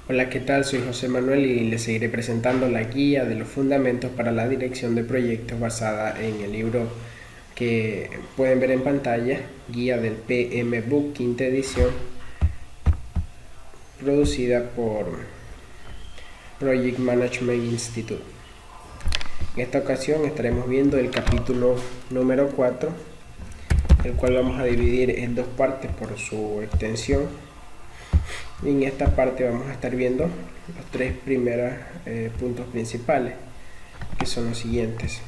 Hola, ¿qué tal? Soy José Manuel y les seguiré presentando la guía de los fundamentos para la dirección de proyectos basada en el libro que pueden ver en pantalla, guía del PMBOK quinta edición, producida por Project Management Institute. En esta ocasión estaremos viendo el capítulo número 4, el cual vamos a dividir en dos partes por su extensión. Y en esta parte vamos a estar viendo los tres primeros puntos principales, que son los siguientes.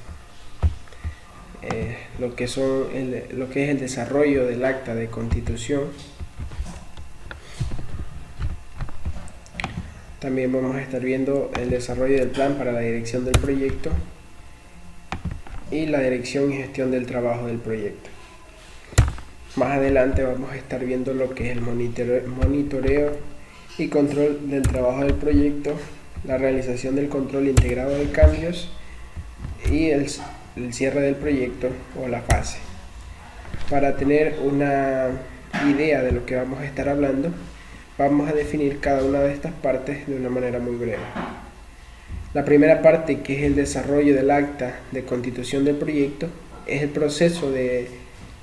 Lo que es el desarrollo del acta de constitución. También vamos a estar viendo el desarrollo del plan para la dirección del proyecto y la dirección y gestión del trabajo del proyecto. Más adelante vamos a estar viendo lo que es el monitoreo y control del trabajo del proyecto, la realización del control integrado de cambios y el cierre del proyecto o la fase. Para tener una idea de lo que vamos a estar hablando, vamos a definir cada una de estas partes de una manera muy breve. La primera parte, que es el desarrollo del acta de constitución del proyecto, es el proceso de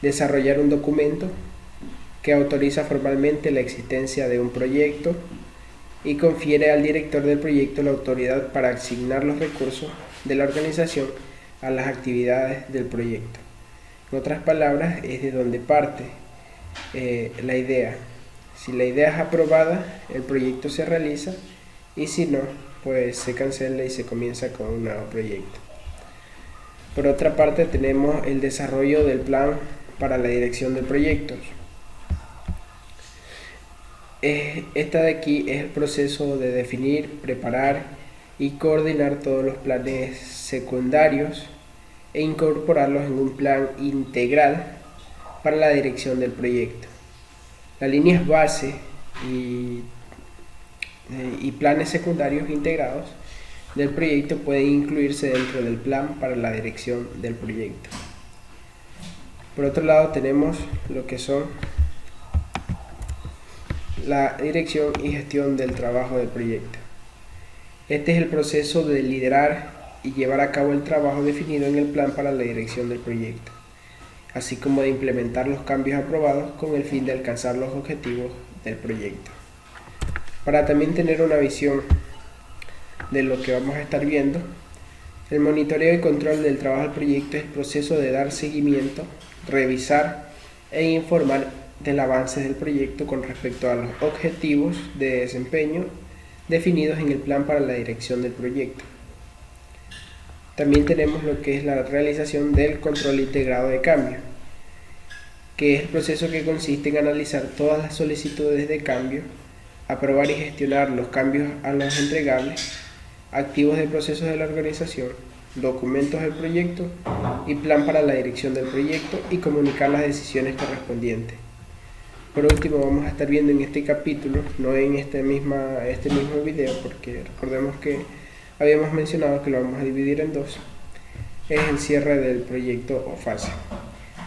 desarrollar un documento que autoriza formalmente la existencia de un proyecto y confiere al director del proyecto la autoridad para asignar los recursos de la organización a las actividades del proyecto. En otras palabras, es de donde parte la idea. Si la idea es aprobada, el proyecto se realiza, y si no, pues se cancela y se comienza con un nuevo proyecto. Por otra parte, tenemos el desarrollo del plan para la dirección de proyectos. Esta de aquí es el proceso de definir, preparar y coordinar todos los planes secundarios e incorporarlos en un plan integral para la dirección del proyecto. Las líneas base y planes secundarios integrados del proyecto pueden incluirse dentro del plan para la dirección del proyecto. Por otro lado, tenemos lo que son la dirección y gestión del trabajo del proyecto. Este es el proceso de liderar y llevar a cabo el trabajo definido en el plan para la dirección del proyecto, así como de implementar los cambios aprobados con el fin de alcanzar los objetivos del proyecto. Para también tener una visión de lo que vamos a estar viendo, el monitoreo y control del trabajo del proyecto es el proceso de dar seguimiento, revisar e informar del avance del proyecto con respecto a los objetivos de desempeño definidos en el plan para la dirección del proyecto. También tenemos lo que es la realización del control integrado de cambio, que es el proceso que consiste en analizar todas las solicitudes de cambio, aprobar y gestionar los cambios a los entregables, activos de procesos de la organización, documentos del proyecto y plan para la dirección del proyecto, y comunicar las decisiones correspondientes. Por último, vamos a estar viendo en este capítulo, no en este mismo video, porque recordemos que habíamos mencionado que lo vamos a dividir en dos, es el cierre del proyecto o fase.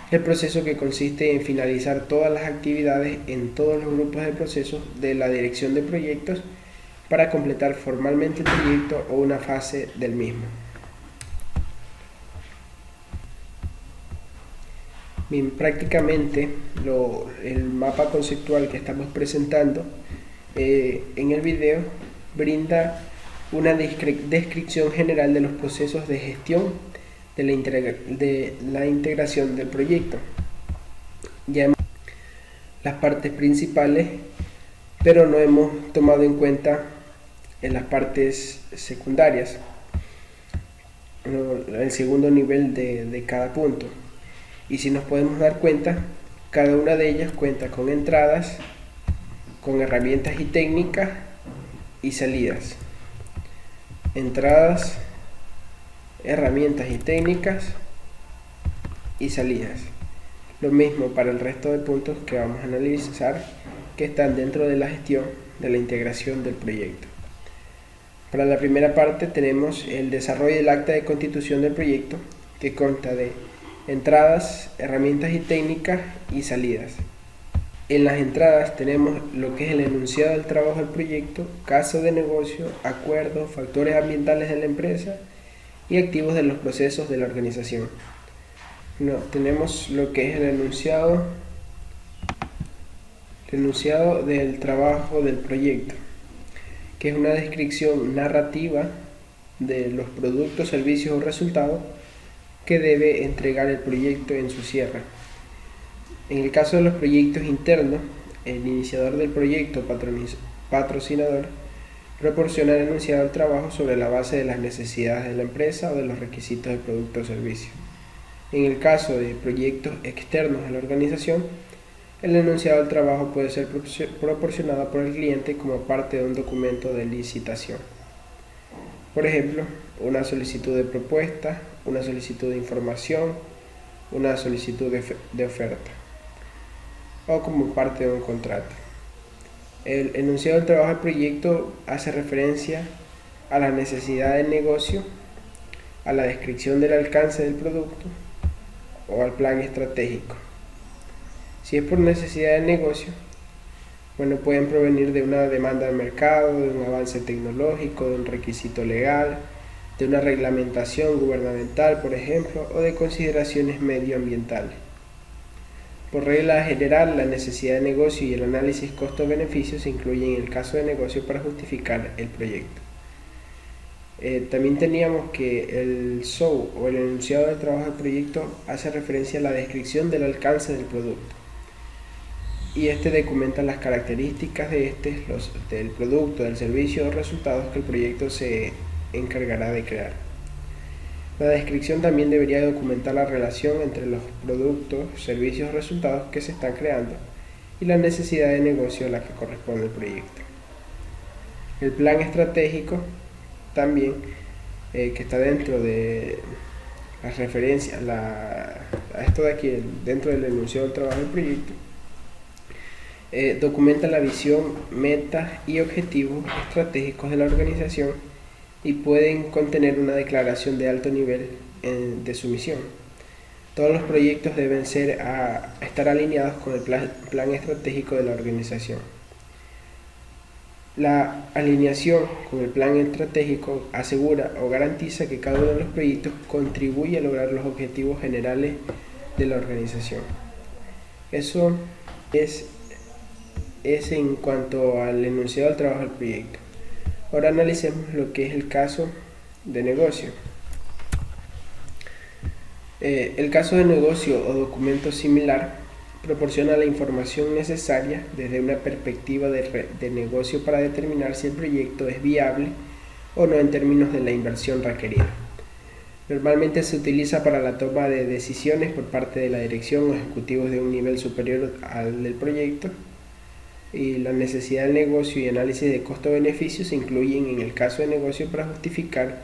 El proceso que consiste en finalizar todas las actividades en todos los grupos de procesos de la dirección de proyectos para completar formalmente el proyecto o una fase del mismo. Bien, prácticamente el mapa conceptual que estamos presentando en el video brinda una descripción general de los procesos de gestión de la integración del proyecto. Ya hemos las partes principales, pero no hemos tomado en cuenta en las partes secundarias, el segundo nivel de cada punto. Y si nos podemos dar cuenta, cada una de ellas cuenta con entradas, con herramientas y técnicas y salidas. Entradas, herramientas y técnicas y salidas. Lo mismo para el resto de puntos que vamos a analizar, que están dentro de la gestión de la integración del proyecto. Para la primera parte tenemos el desarrollo del acta de constitución del proyecto, que consta de entradas, herramientas y técnicas y salidas. En las entradas tenemos lo que es el enunciado del trabajo del proyecto, caso de negocio, acuerdos, factores ambientales de la empresa y activos de los procesos de la organización. Tenemos lo que es el enunciado del trabajo del proyecto, que es una descripción narrativa de los productos, servicios o resultados que debe entregar el proyecto en su cierre. En el caso de los proyectos internos, el iniciador del proyecto, patrocinador, proporciona el enunciado del trabajo sobre la base de las necesidades de la empresa o de los requisitos del producto o servicio. En el caso de proyectos externos a la organización, el enunciado del trabajo puede ser proporcionado por el cliente como parte de un documento de licitación. Por ejemplo, una solicitud de propuesta, una solicitud de información, una solicitud de oferta, o como parte de un contrato. El enunciado del trabajo del proyecto hace referencia a la necesidad del negocio, a la descripción del alcance del producto o al plan estratégico. Si es por necesidad del negocio, pueden provenir de una demanda del mercado, de un avance tecnológico, de un requisito legal, de una reglamentación gubernamental, por ejemplo, o de consideraciones medioambientales. Por regla general, la necesidad de negocio y el análisis costo-beneficio se incluyen en el caso de negocio para justificar el proyecto. También teníamos que el SOW o el enunciado del trabajo del proyecto hace referencia a la descripción del alcance del producto. Y documenta las características del producto, del servicio o resultados que el proyecto se encargará de crear. La descripción también debería documentar la relación entre los productos, servicios o resultados que se están creando y la necesidad de negocio a la que corresponde el proyecto. El plan estratégico también, que está dentro de las referencias a esto de aquí, dentro del enunciado del trabajo del proyecto, documenta la visión, metas y objetivos estratégicos de la organización y pueden contener una declaración de alto nivel de su misión. Todos los proyectos deben estar alineados con el plan estratégico de la organización. La alineación con el plan estratégico asegura o garantiza que cada uno de los proyectos contribuye a lograr los objetivos generales de la organización. Eso es en cuanto al enunciado del trabajo del proyecto. Ahora analicemos lo que es el caso de negocio. El caso de negocio o documento similar proporciona la información necesaria desde una perspectiva de negocio para determinar si el proyecto es viable o no en términos de la inversión requerida. Normalmente se utiliza para la toma de decisiones por parte de la dirección o ejecutivos de un nivel superior al del proyecto, y la necesidad del negocio y análisis de costo-beneficio se incluyen en el caso de negocio para justificar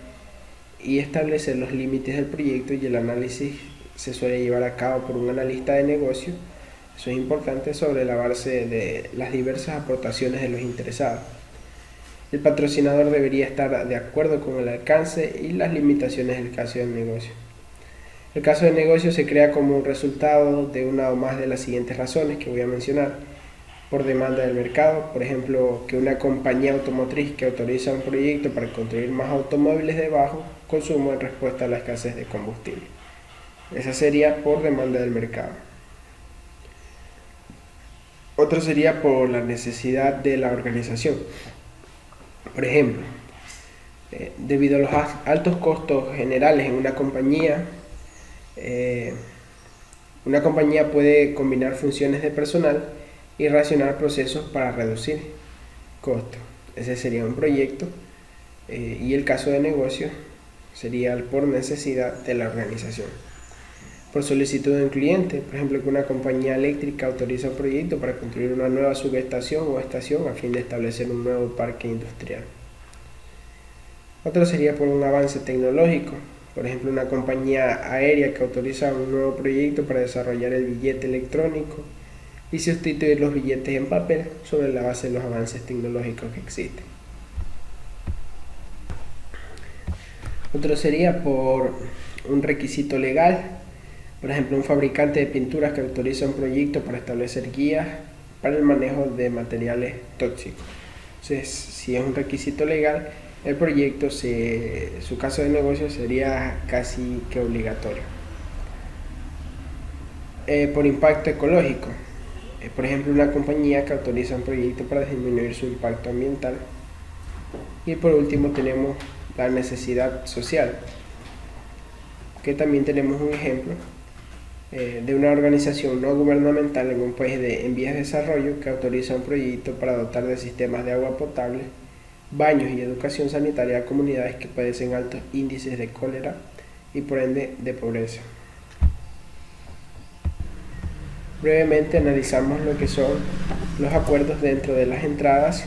y establecer los límites del proyecto, y el análisis se suele llevar a cabo por un analista de negocio. Eso es importante, sobre la base de las diversas aportaciones de los interesados. El patrocinador debería estar de acuerdo con el alcance y las limitaciones del caso del negocio. El caso de negocio se crea como un resultado de una o más de las siguientes razones que voy a mencionar. Por demanda del mercado, por ejemplo, que una compañía automotriz que autoriza un proyecto para construir más automóviles de bajo consumo en respuesta a la escasez de combustible. Esa sería por demanda del mercado. Otro sería por la necesidad de la organización. Por ejemplo, debido a los altos costos generales en una compañía puede combinar funciones de personal y racionar procesos para reducir costos. Ese sería un proyecto, y el caso de negocio sería por necesidad de la organización. Por solicitud de un cliente, por ejemplo, que una compañía eléctrica autoriza un proyecto para construir una nueva subestación o estación a fin de establecer un nuevo parque industrial. Otro sería por un avance tecnológico, por ejemplo, una compañía aérea que autoriza un nuevo proyecto para desarrollar el billete electrónico y sustituir los billetes en papel sobre la base de los avances tecnológicos que existen. Otro sería por un requisito legal, por ejemplo, un fabricante de pinturas que autoriza un proyecto para establecer guías para el manejo de materiales tóxicos. Entonces, si es un requisito legal, el proyecto, su caso de negocio sería casi que obligatorio. Por impacto ecológico. Por ejemplo, una compañía que autoriza un proyecto para disminuir su impacto ambiental. Y por último tenemos la necesidad social, que también tenemos un ejemplo de una organización no gubernamental en un país en vías de desarrollo que autoriza un proyecto para dotar de sistemas de agua potable, baños y educación sanitaria a comunidades que padecen altos índices de cólera y por ende de pobreza. Brevemente analizamos lo que son los acuerdos dentro de las entradas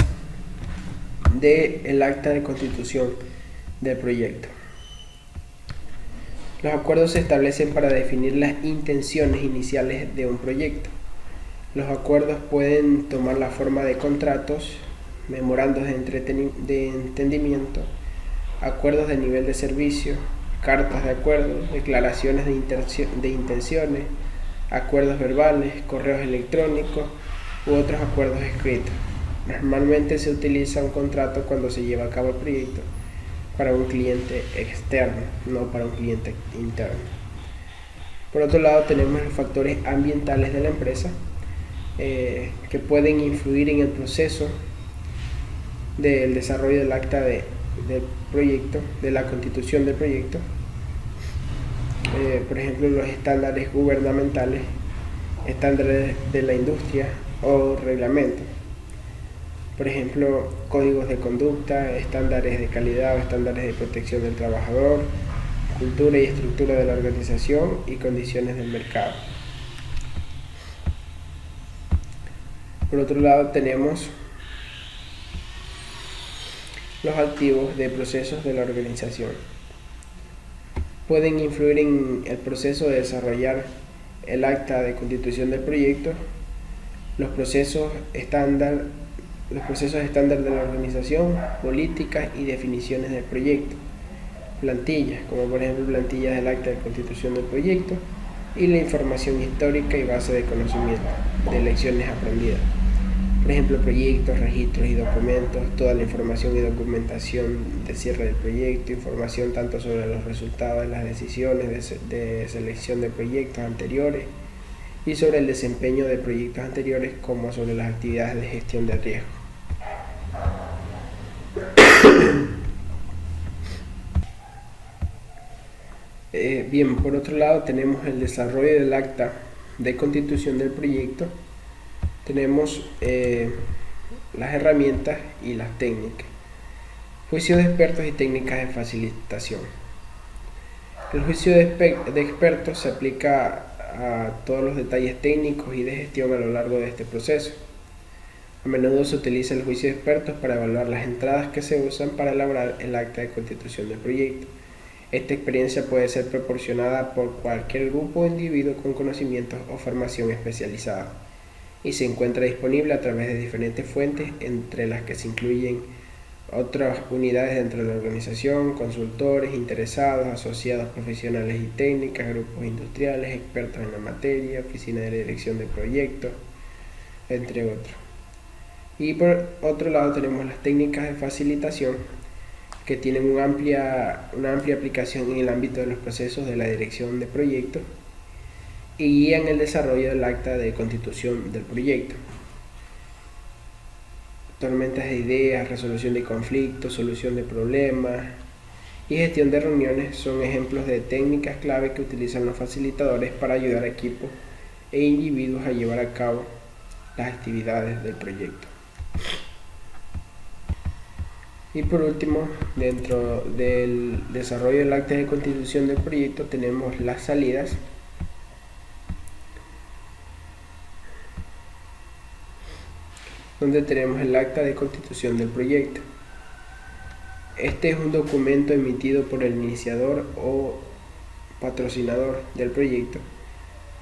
del acta de constitución del proyecto. Los acuerdos se establecen para definir las intenciones iniciales de un proyecto. Los acuerdos pueden tomar la forma de contratos, memorandos de entendimiento, acuerdos de nivel de servicio, cartas de acuerdo, declaraciones de intenciones, acuerdos verbales, correos electrónicos u otros acuerdos escritos. Normalmente se utiliza un contrato cuando se lleva a cabo el proyecto para un cliente externo, no para un cliente interno. Por otro lado, tenemos los factores ambientales de la empresa que pueden influir en el proceso del desarrollo del acta del proyecto, de la constitución del proyecto. Por ejemplo, los estándares gubernamentales, estándares de la industria o reglamentos. Por ejemplo, códigos de conducta, estándares de calidad o estándares de protección del trabajador, cultura y estructura de la organización y condiciones del mercado. Por otro lado, tenemos los activos de procesos de la organización. Pueden influir en el proceso de desarrollar el acta de constitución del proyecto, los procesos estándar de la organización, políticas y definiciones del proyecto, plantillas, como por ejemplo plantillas del acta de constitución del proyecto, y la información histórica y base de conocimiento de lecciones aprendidas. Por ejemplo, proyectos, registros y documentos, toda la información y documentación de cierre del proyecto, información tanto sobre los resultados de las decisiones de selección de proyectos anteriores y sobre el desempeño de proyectos anteriores, como sobre las actividades de gestión de riesgo. Bien, por otro lado tenemos el desarrollo del acta de constitución del proyecto. Tenemos las herramientas y las técnicas. Juicio de expertos y técnicas de facilitación. El juicio de expertos se aplica a todos los detalles técnicos y de gestión a lo largo de este proceso. A menudo se utiliza el juicio de expertos para evaluar las entradas que se usan para elaborar el acta de constitución del proyecto. Esta experiencia puede ser proporcionada por cualquier grupo o individuo con conocimientos o formación especializada y se encuentra disponible a través de diferentes fuentes, entre las que se incluyen otras unidades dentro de la organización, consultores, interesados, asociados profesionales y técnicas, grupos industriales, expertos en la materia, oficina de la dirección de proyectos, entre otros. Y por otro lado tenemos las técnicas de facilitación, que tienen una amplia aplicación en el ámbito de los procesos de la dirección de proyectos y guían el desarrollo del acta de constitución del proyecto. Tormentas de ideas, resolución de conflictos, solución de problemas y gestión de reuniones son ejemplos de técnicas clave que utilizan los facilitadores para ayudar a equipos e individuos a llevar a cabo las actividades del proyecto. Y por último, dentro del desarrollo del acta de constitución del proyecto tenemos las salidas, donde tenemos el acta de constitución del proyecto. Este es un documento emitido por el iniciador o patrocinador del proyecto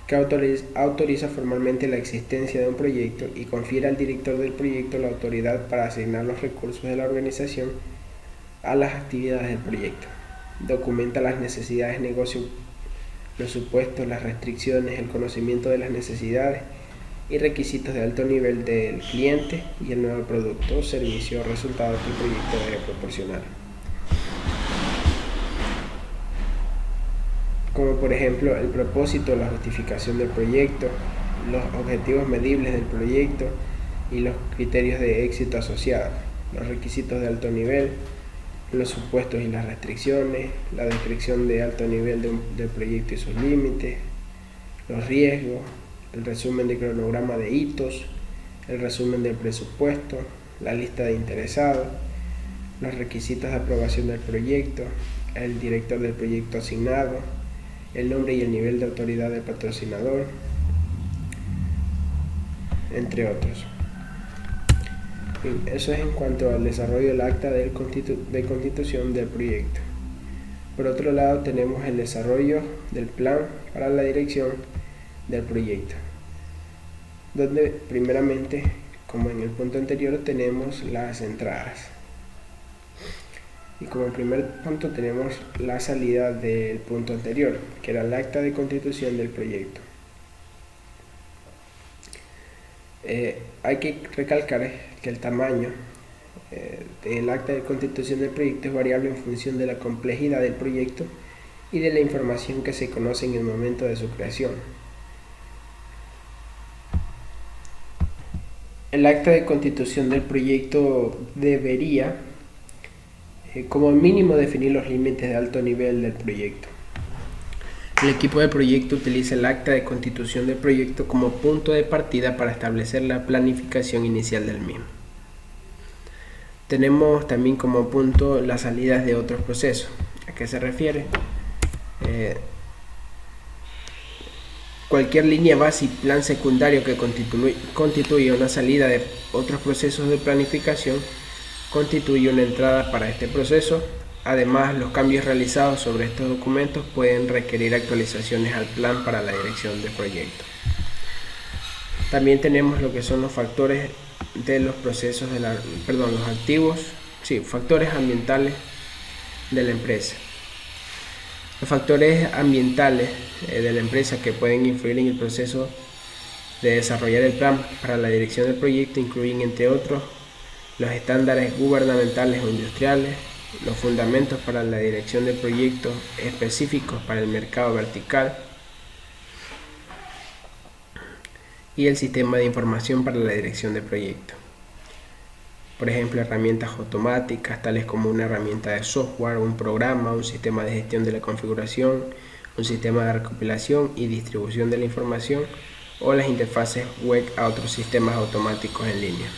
que autoriza formalmente la existencia de un proyecto y confiere al director del proyecto la autoridad para asignar los recursos de la organización a las actividades del proyecto. Documenta las necesidades de negocio, los supuestos, las restricciones, el conocimiento de las necesidades y requisitos de alto nivel del cliente y el nuevo producto, servicio o resultado que el proyecto debe proporcionar. Como por ejemplo el propósito, la justificación del proyecto, los objetivos medibles del proyecto y los criterios de éxito asociados, los requisitos de alto nivel, los supuestos y las restricciones, la descripción de alto nivel del proyecto y sus límites, los riesgos, el resumen de cronograma de hitos, el resumen del presupuesto, la lista de interesados, los requisitos de aprobación del proyecto, el director del proyecto asignado, el nombre y el nivel de autoridad del patrocinador, entre otros. Eso es en cuanto al desarrollo del acta de constitución del proyecto. Por otro lado, tenemos el desarrollo del plan para la dirección del proyecto, donde primeramente, como en el punto anterior, tenemos las entradas. Y como primer punto tenemos la salida del punto anterior, que era el acta de constitución del proyecto. Hay que recalcar que el tamaño del acta de constitución del proyecto es variable en función de la complejidad del proyecto y de la información que se conoce en el momento de su creación. El acta de constitución del proyecto debería, como mínimo, definir los límites de alto nivel del proyecto. El equipo de proyecto utiliza el acta de constitución del proyecto como punto de partida para establecer la planificación inicial del mismo. Tenemos también como punto las salidas de otros procesos. ¿A qué se refiere? Cualquier línea base y plan secundario que constituya una salida de otros procesos de planificación constituye una entrada para este proceso. Además, los cambios realizados sobre estos documentos pueden requerir actualizaciones al plan para la dirección del proyecto. También tenemos lo que son los factores de los procesos de factores ambientales de la empresa. Los factores ambientales de la empresa que pueden influir en el proceso de desarrollar el plan para la dirección del proyecto incluyen, entre otros, los estándares gubernamentales o industriales, los fundamentos para la dirección del proyecto específicos para el mercado vertical y el sistema de información para la dirección del proyecto. Por ejemplo, herramientas automáticas tales como una herramienta de software, un programa, un sistema de gestión de la configuración, un sistema de recopilación y distribución de la información o las interfaces web a otros sistemas automáticos en línea.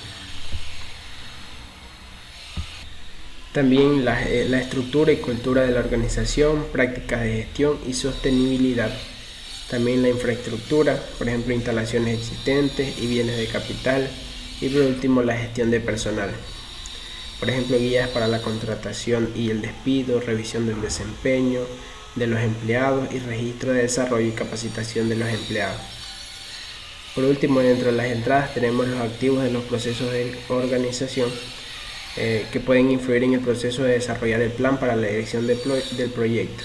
También la estructura y cultura de la organización, prácticas de gestión y sostenibilidad. También la infraestructura, por ejemplo, instalaciones existentes y bienes de capital. Y por último, la gestión de personal. Por ejemplo, guías para la contratación y el despido, revisión del desempeño de los empleados y registro de desarrollo y capacitación de los empleados. Por último, dentro de las entradas tenemos los activos de los procesos de organización que pueden influir en el proceso de desarrollar el plan para la dirección del proyecto.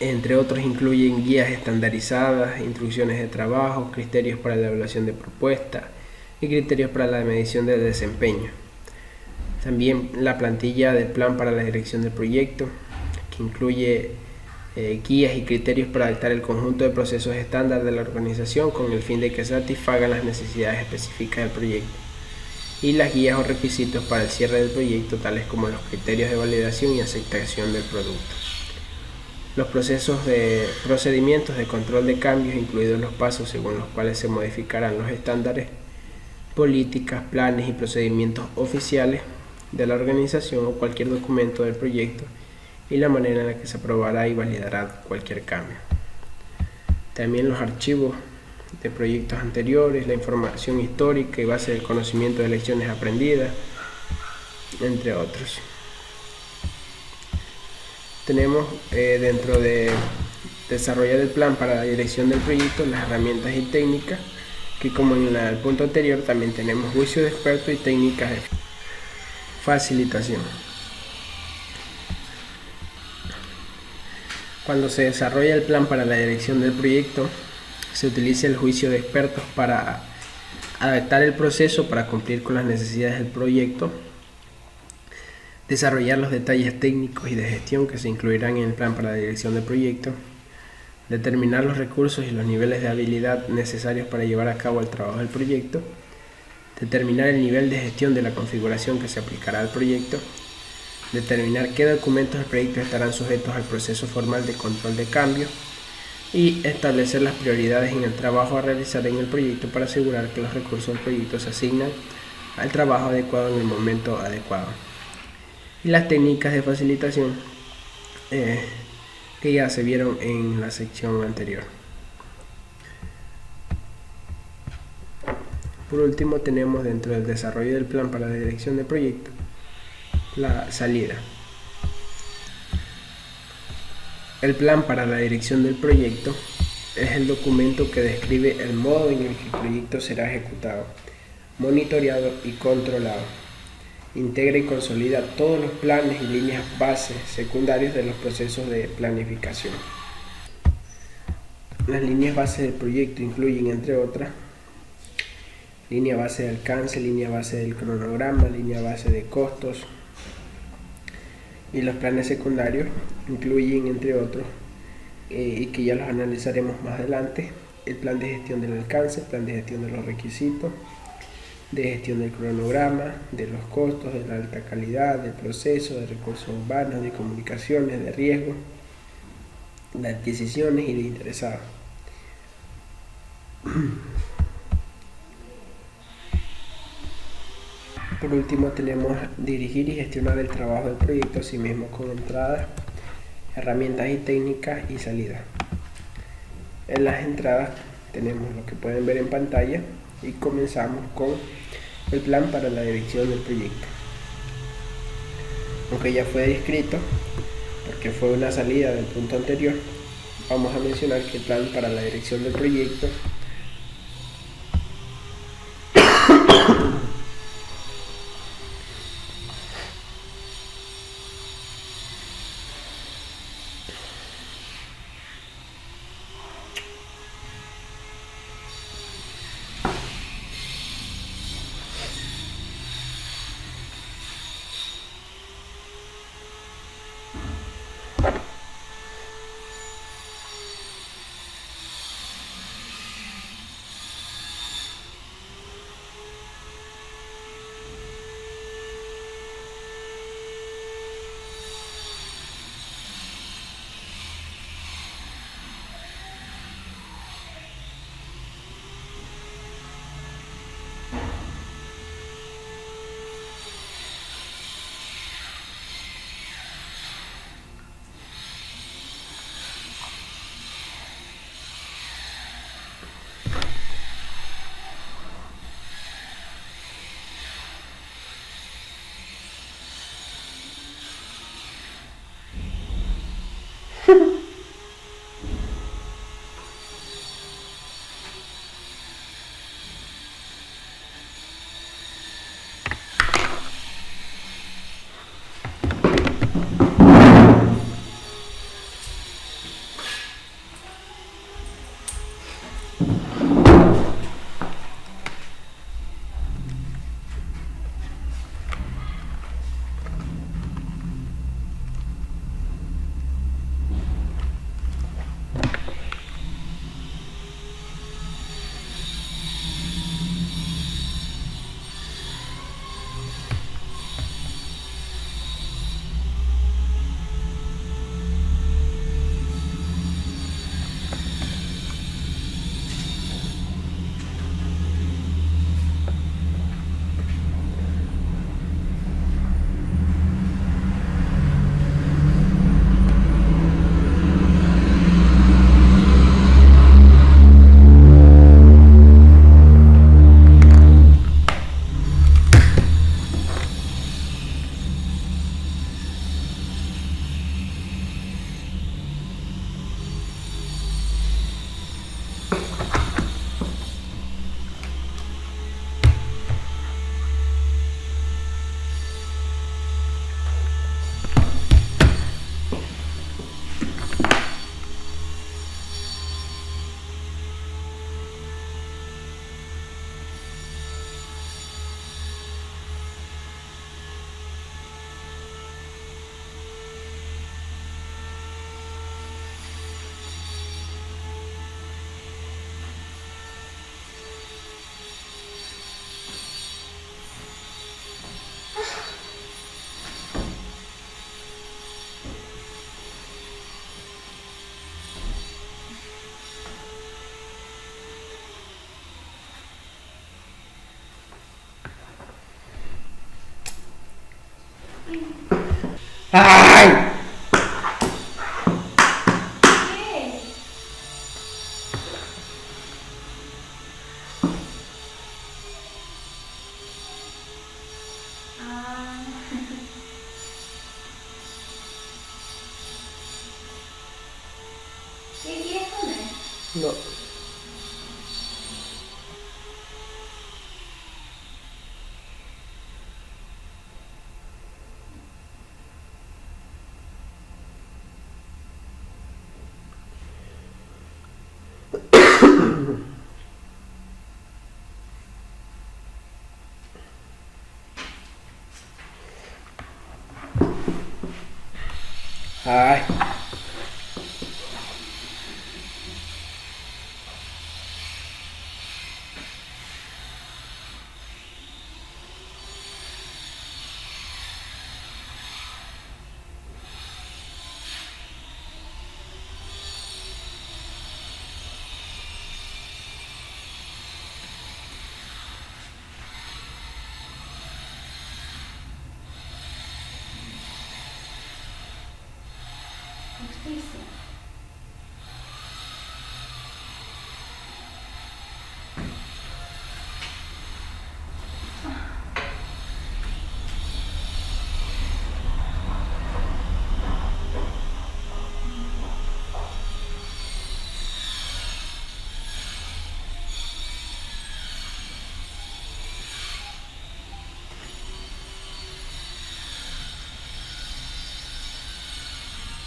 Entre otros incluyen guías estandarizadas, instrucciones de trabajo, criterios para la evaluación de propuestas y criterios para la medición del desempeño. También la plantilla del plan para la dirección del proyecto, que incluye guías y criterios para adaptar el conjunto de procesos estándar de la organización con el fin de que satisfagan las necesidades específicas del proyecto. Y las guías o requisitos para el cierre del proyecto, tales como los criterios de validación y aceptación del producto. Los procedimientos de control de cambios, incluidos los pasos según los cuales se modificarán los estándares, políticas, planes y procedimientos oficiales de la organización o cualquier documento del proyecto y la manera en la que se aprobará y validará cualquier cambio. También los archivos de proyectos anteriores, la información histórica y base del conocimiento de lecciones aprendidas, entre otros. Tenemos dentro de desarrollar el plan para la dirección del proyecto las herramientas y técnicas que, como en el punto anterior, también tenemos juicio de experto y técnicas de facilitación. Cuando se desarrolla el plan para la dirección del proyecto, Se utiliza el juicio de expertos para adaptar el proceso para cumplir con las necesidades del proyecto, desarrollar los detalles técnicos y de gestión que se incluirán en el plan para la dirección del proyecto, determinar los recursos y los niveles de habilidad necesarios para llevar a cabo el trabajo del proyecto, determinar el nivel de gestión de la configuración que se aplicará al proyecto, determinar qué documentos del proyecto estarán sujetos al proceso formal de control de cambio y establecer las prioridades en el trabajo a realizar en el proyecto para asegurar que los recursos del proyecto se asignan al trabajo adecuado en el momento adecuado. Y las técnicas de facilitación que ya se vieron en la sección anterior. Por último, tenemos dentro del desarrollo del plan para la dirección de proyecto la salida. El plan para la dirección del proyecto es el documento que describe el modo en el que el proyecto será ejecutado, monitoreado y controlado. Integra y consolida todos los planes y líneas bases secundarios de los procesos de planificación. Las líneas bases del proyecto incluyen, entre otras, línea base de alcance, línea base del cronograma, línea base de costos. Y los planes secundarios incluyen, entre otros, y que ya los analizaremos más adelante, el plan de gestión del alcance, el plan de gestión de los requisitos, de gestión del cronograma, de los costos, de la alta calidad, del proceso, de recursos humanos, de comunicaciones, de riesgo, de adquisiciones y de interesados. Por último tenemos dirigir y gestionar el trabajo del proyecto, asimismo con entradas, herramientas y técnicas y salidas. En las entradas tenemos lo que pueden ver en pantalla y comenzamos con el plan para la dirección del proyecto. Aunque ya fue descrito, porque fue una salida del punto anterior, vamos a mencionar que el plan para la dirección del proyecto ¡Ay! ¿Qué? Ah. ¿Qué quieres comer? No. Ay. Justicia.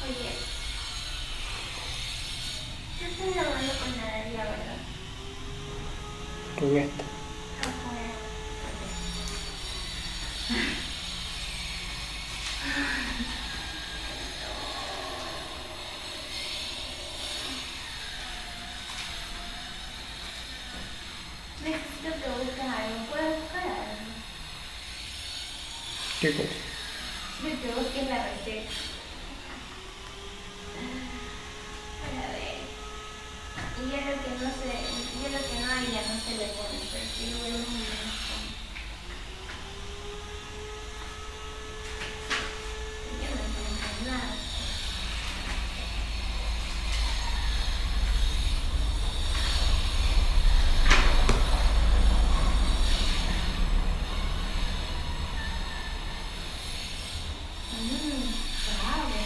Oye, no estás hablando con nadie, ¿verdad? Con esto. Afuera. Necesito que busques algo. ¿Puedes buscar algo? ¿Qué cosa? Necesito que busques la receta. Para ver. Y ya lo que no sé, ya lo que no hay ya no se le pone, pero sí lo voy a poner. Ya no encuentro nada. Suave.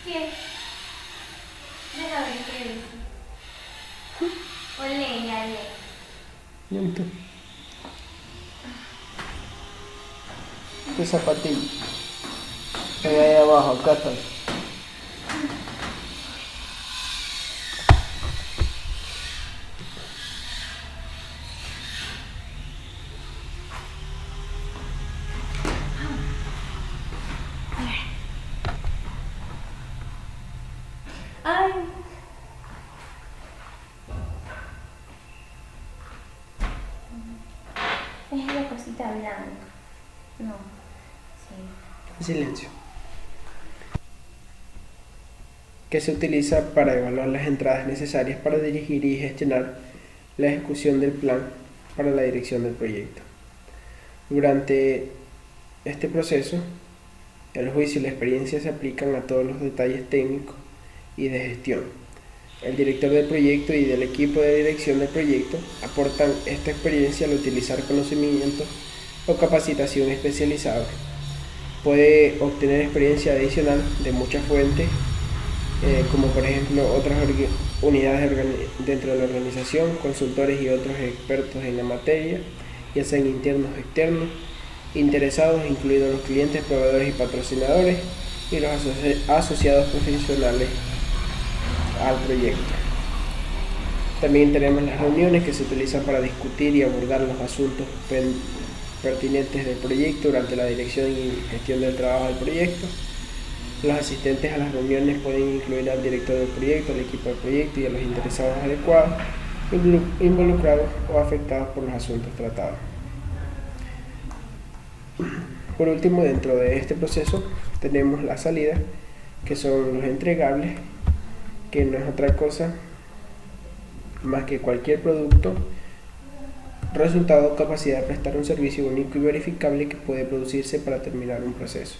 ¿Qué? Deja ver qué dice. Ole, ya lee. ¿Y esto? ¿Qué zapatillo? Están ahí abajo, acá están. Ay. Es la cosita blanca. No. Sí. Silencio. Que se utiliza para evaluar las entradas necesarias para dirigir y gestionar la ejecución del plan para la dirección del proyecto. Durante este proceso, el juicio y la experiencia se aplican a todos los detalles técnicos y de gestión. El director del proyecto y del equipo de dirección del proyecto aportan esta experiencia al utilizar conocimientos o capacitación especializada. Puede obtener experiencia adicional de muchas fuentes, como por ejemplo otras unidades dentro de la organización, consultores y otros expertos en la materia, ya sean internos o externos, interesados, incluidos los clientes, proveedores y patrocinadores, y los asociados profesionales al proyecto. También tenemos las reuniones que se utilizan para discutir y abordar los asuntos pertinentes del proyecto durante la dirección y gestión del trabajo del proyecto. Los asistentes a las reuniones pueden incluir al director del proyecto, al equipo del proyecto y a los interesados adecuados. involucrados o afectados por los asuntos tratados. Por último, dentro de este proceso tenemos la salida, que son los entregables, que no es otra cosa más que cualquier producto, resultado o capacidad de prestar un servicio único y verificable que puede producirse para terminar un proceso,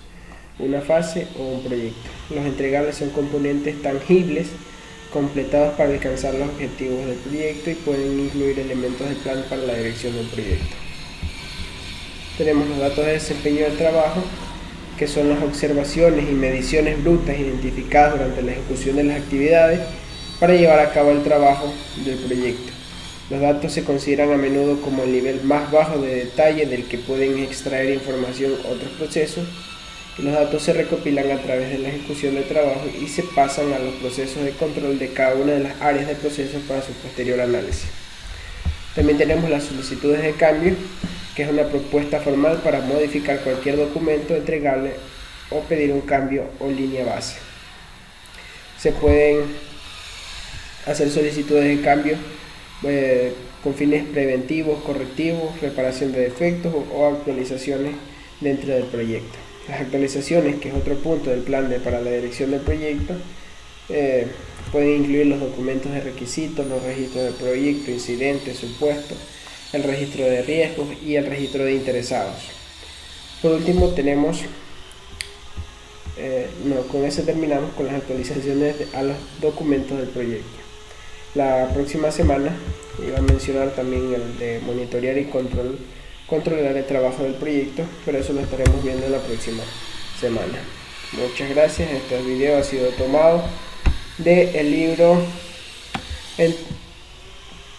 una fase o un proyecto. Los entregables son componentes tangibles completados para alcanzar los objetivos del proyecto y pueden incluir elementos del plan para la dirección del proyecto. Tenemos los datos de desempeño del trabajo, que son las observaciones y mediciones brutas identificadas durante la ejecución de las actividades para llevar a cabo el trabajo del proyecto. Los datos se consideran a menudo como el nivel más bajo de detalle del que pueden extraer información otros procesos, y los datos se recopilan a través de la ejecución del trabajo y se pasan a los procesos de control de cada una de las áreas del proceso para su posterior análisis. También tenemos las solicitudes de cambio, que es una propuesta formal para modificar cualquier documento entregable o pedir un cambio o línea base. Se pueden hacer solicitudes de cambio con fines preventivos, correctivos, reparación de defectos o actualizaciones dentro del proyecto. Las actualizaciones, que es otro punto del plan para la dirección del proyecto, pueden incluir los documentos de requisitos, los registros del proyecto, incidentes, supuestos, el registro de riesgos y el registro de interesados. Por último tenemos, con eso terminamos con las actualizaciones a los documentos del proyecto. La próxima semana iba a mencionar también el de monitorear y controlar el trabajo del proyecto, pero eso lo estaremos viendo en la próxima semana. Muchas gracias. Este video ha sido tomado del libro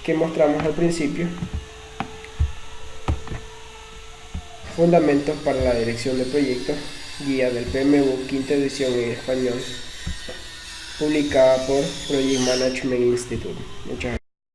que mostramos al principio, Fundamentos para la Dirección de Proyectos, guía del PMU, quinta edición en español, publicada por Project Management Institute. Muchas gracias.